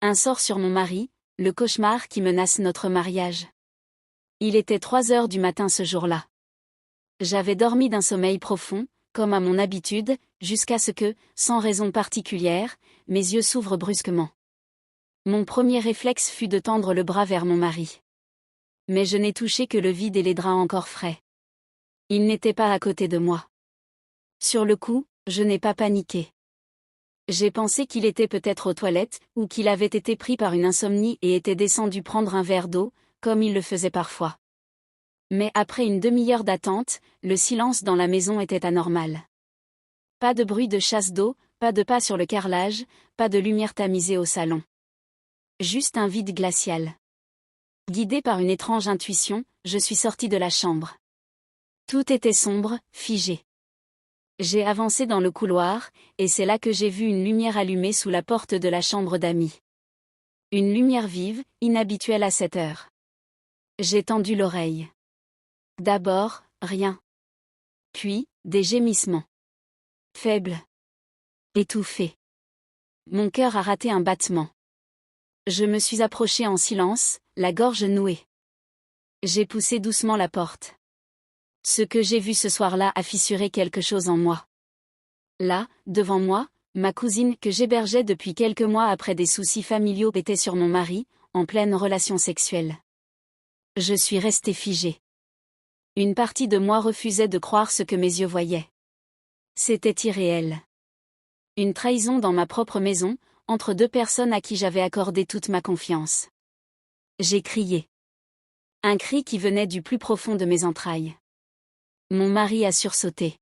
Un sort sur mon mari, le cauchemar qui menace notre mariage. Il était 3 heures du matin ce jour-là. J'avais dormi d'un sommeil profond, comme à mon habitude, jusqu'à ce que, sans raison particulière, mes yeux s'ouvrent brusquement. Mon premier réflexe fut de tendre le bras vers mon mari. Mais je n'ai touché que le vide et les draps encore frais. Il n'était pas à côté de moi. Sur le coup, je n'ai pas paniqué. J'ai pensé qu'il était peut-être aux toilettes, ou qu'il avait été pris par une insomnie et était descendu prendre un verre d'eau, comme il le faisait parfois. Mais après une demi-heure d'attente, le silence dans la maison était anormal. Pas de bruit de chasse d'eau, pas de pas sur le carrelage, pas de lumière tamisée au salon. Juste un vide glacial. Guidé par une étrange intuition, je suis sortie de la chambre. Tout était sombre, figé. J'ai avancé dans le couloir, et c'est là que j'ai vu une lumière allumée sous la porte de la chambre d'amis. Une lumière vive, inhabituelle à cette heure. J'ai tendu l'oreille. D'abord, rien. Puis, des gémissements. Faibles. Étouffés. Mon cœur a raté un battement. Je me suis approchée en silence, la gorge nouée. J'ai poussé doucement la porte. Ce que j'ai vu ce soir-là a fissuré quelque chose en moi. Là, devant moi, ma cousine que j'hébergeais depuis quelques mois après des soucis familiaux était sur mon mari, en pleine relation sexuelle. Je suis restée figée. Une partie de moi refusait de croire ce que mes yeux voyaient. C'était irréel. Une trahison dans ma propre maison, entre deux personnes à qui j'avais accordé toute ma confiance. J'ai crié. Un cri qui venait du plus profond de mes entrailles. Mon mari a sursauté.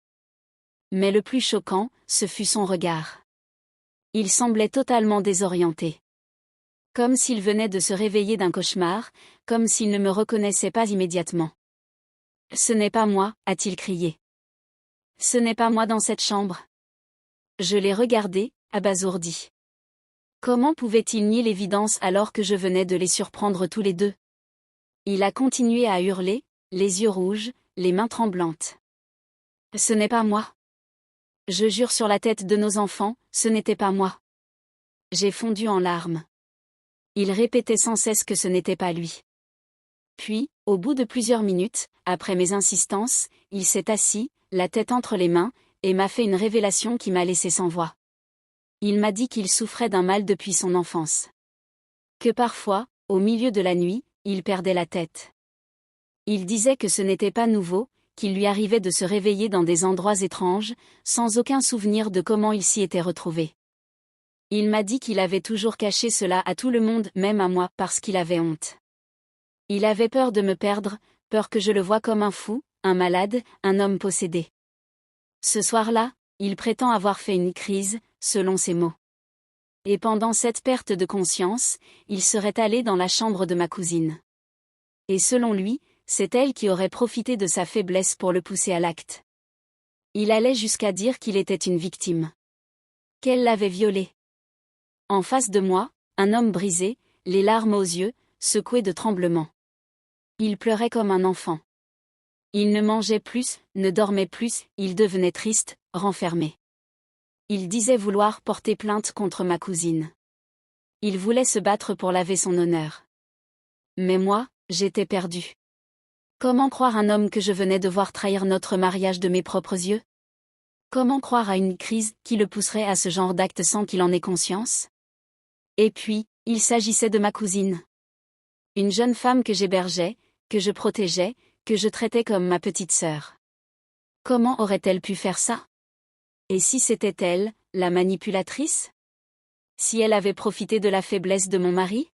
Mais le plus choquant, ce fut son regard. Il semblait totalement désorienté. Comme s'il venait de se réveiller d'un cauchemar, comme s'il ne me reconnaissait pas immédiatement. « Ce n'est pas moi », a-t-il crié. « Ce n'est pas moi dans cette chambre. » Je l'ai regardé, abasourdi. Comment pouvait-il nier l'évidence alors que je venais de les surprendre tous les deux? Il a continué à hurler, les yeux rouges, les mains tremblantes. « Ce n'est pas moi. Je jure sur la tête de nos enfants, ce n'était pas moi. » J'ai fondu en larmes. Il répétait sans cesse que ce n'était pas lui. Puis, au bout de plusieurs minutes, après mes insistances, il s'est assis, la tête entre les mains, et m'a fait une révélation qui m'a laissé sans voix. Il m'a dit qu'il souffrait d'un mal depuis son enfance. Que parfois, au milieu de la nuit, il perdait la tête. Il disait que ce n'était pas nouveau, qu'il lui arrivait de se réveiller dans des endroits étranges, sans aucun souvenir de comment il s'y était retrouvé. Il m'a dit qu'il avait toujours caché cela à tout le monde, même à moi, parce qu'il avait honte. Il avait peur de me perdre, peur que je le voie comme un fou, un malade, un homme possédé. Ce soir-là, il prétend avoir fait une crise, selon ses mots. Et pendant cette perte de conscience, il serait allé dans la chambre de ma cousine. Et selon lui, c'est elle qui aurait profité de sa faiblesse pour le pousser à l'acte. Il allait jusqu'à dire qu'il était une victime. Qu'elle l'avait violé. En face de moi, un homme brisé, les larmes aux yeux, secoué de tremblements. Il pleurait comme un enfant. Il ne mangeait plus, ne dormait plus, il devenait triste, renfermé. Il disait vouloir porter plainte contre ma cousine. Il voulait se battre pour laver son honneur. Mais moi, j'étais perdue. Comment croire un homme que je venais de voir trahir notre mariage de mes propres yeux? Comment croire à une crise qui le pousserait à ce genre d'acte sans qu'il en ait conscience? Et puis, il s'agissait de ma cousine. Une jeune femme que j'hébergeais, que je protégeais, que je traitais comme ma petite sœur. Comment aurait-elle pu faire ça? Et si c'était elle, la manipulatrice? Si elle avait profité de la faiblesse de mon mari?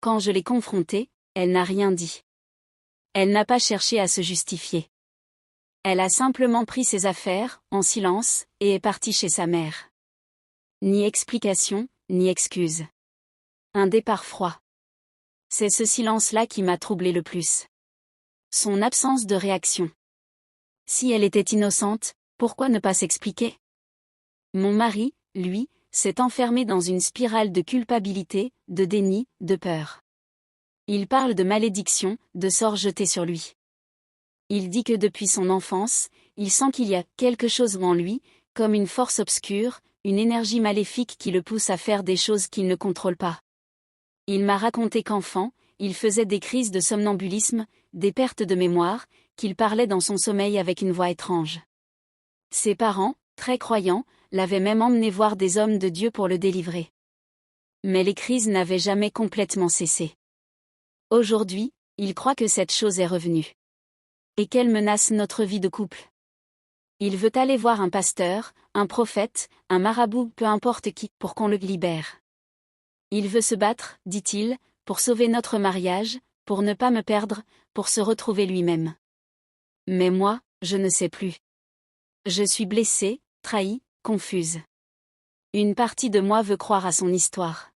Quand je l'ai confrontée, elle n'a rien dit. Elle n'a pas cherché à se justifier. Elle a simplement pris ses affaires, en silence, et est partie chez sa mère. Ni explication, ni excuse. Un départ froid. C'est ce silence-là qui m'a troublé le plus. Son absence de réaction. Si elle était innocente, pourquoi ne pas s'expliquer? Mon mari, lui, s'est enfermé dans une spirale de culpabilité, de déni, de peur. Il parle de malédiction, de sort jeté sur lui. Il dit que depuis son enfance, il sent qu'il y a quelque chose en lui, comme une force obscure, une énergie maléfique qui le pousse à faire des choses qu'il ne contrôle pas. Il m'a raconté qu'enfant, il faisait des crises de somnambulisme, des pertes de mémoire, qu'il parlait dans son sommeil avec une voix étrange. Ses parents, très croyants, l'avaient même emmené voir des hommes de Dieu pour le délivrer. Mais les crises n'avaient jamais complètement cessé. Aujourd'hui, il croit que cette chose est revenue. Et qu'elle menace notre vie de couple. Il veut aller voir un pasteur, un prophète, un marabout, peu importe qui, pour qu'on le libère. Il veut se battre, dit-il, pour sauver notre mariage, pour ne pas me perdre, pour se retrouver lui-même. Mais moi, je ne sais plus. Je suis blessée, trahie, confuse. Une partie de moi veut croire à son histoire.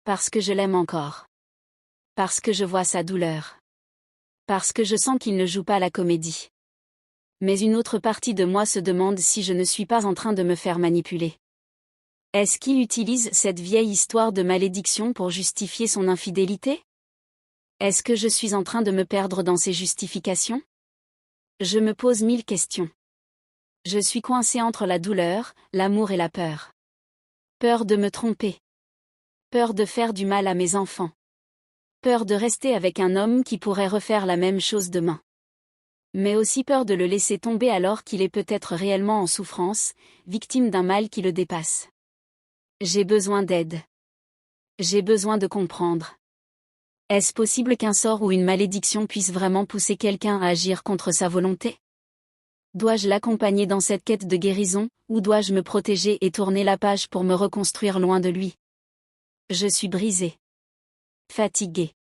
Parce que je l'aime encore. Parce que je vois sa douleur. Parce que je sens qu'il ne joue pas la comédie. Mais une autre partie de moi se demande si je ne suis pas en train de me faire manipuler. Est-ce qu'il utilise cette vieille histoire de malédiction pour justifier son infidélité? Est-ce que je suis en train de me perdre dans ses justifications? Je me pose 1000 questions. Je suis coincée entre la douleur, l'amour et la peur. Peur de me tromper. Peur de faire du mal à mes enfants. Peur de rester avec un homme qui pourrait refaire la même chose demain. Mais aussi peur de le laisser tomber alors qu'il est peut-être réellement en souffrance, victime d'un mal qui le dépasse. J'ai besoin d'aide. J'ai besoin de comprendre. Est-ce possible qu'un sort ou une malédiction puisse vraiment pousser quelqu'un à agir contre sa volonté? Dois-je l'accompagner dans cette quête de guérison, ou dois-je me protéger et tourner la page pour me reconstruire loin de lui? Je suis brisée. Fatiguée.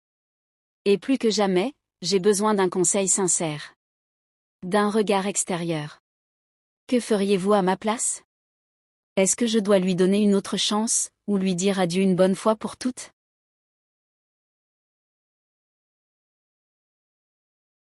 Et plus que jamais, j'ai besoin d'un conseil sincère. D'un regard extérieur. Que feriez-vous à ma place? Est-ce que je dois lui donner une autre chance, ou lui dire adieu une bonne fois pour toutes?